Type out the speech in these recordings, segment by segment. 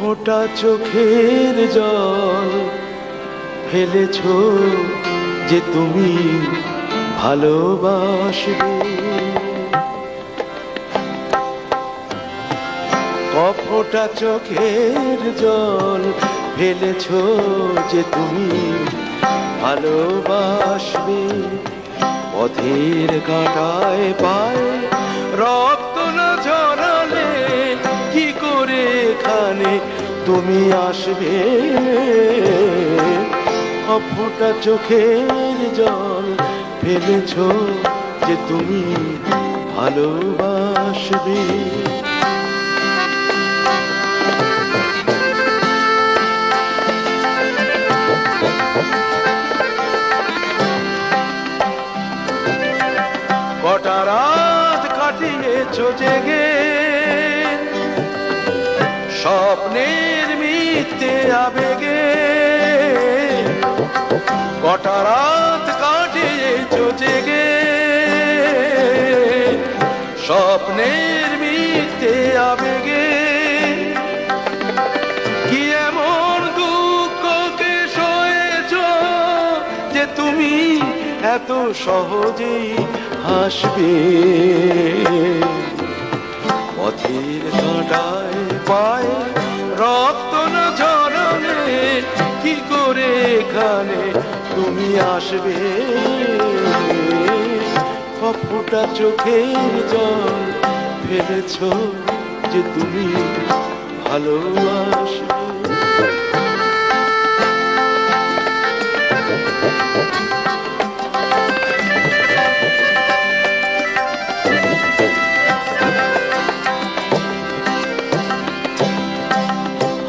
ফোঁটা চোখের জল ফেলেছ যে তুমি ভালোবাসবে। ফোঁটা চোখের জল ফেলেছ যে তুমি ভালোবাসবে। পথের কাঁটায় পায়ে রক্ত না ঝরালে কি করে এখানে তুমি আসবে। ফোঁটা চোখের জল ফেলেছ যে তুমি ভালোবাসবে। কটা রাত কাটিয়েছ জেগে স্বপ্নের মিথ্যে আবেগে। কটা রাত কাটিয়েছ জেগে স্বপ্নের মিথ্যে আবেগে। কি এমন দুঃখকে সয়েছ যে তুমি এত সহজেই হাসবে। পথের কাঁটায় পায়ে রক্ত না ঝরালে কি করে এখানে তুমি আসবে। ফোঁটা চোখের জল ফেলেছ যে তুমি ভালোবাসবে।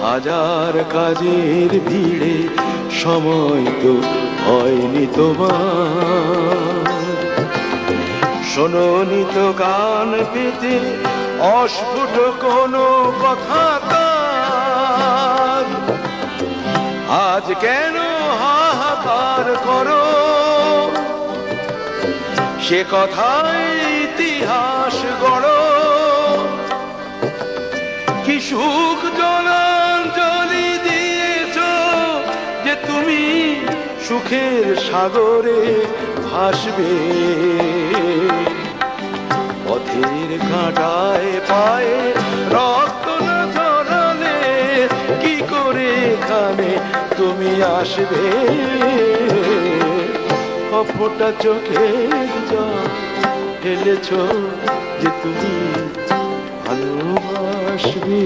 হাজার কাজের ভিড়ে সময় তো হয়নি তোমার। শোনোনি তো গান পেতে অস্ফুট কোনো কথা তার। আজ কেন হাহাকার করো সে কথায় ইতিহাস গড়ো। কি সুখ জলাঞ্জলি দিয়েছ যে তুমি সুখের সাগরে ভাসবে। পথের কাঁটায় পায়ে রক্ত না ঝরালে কি করে এখানে তুমি আসবে। ফোঁটা চোখের জল ফেলেছ যে তুমি ভালোবাসবে।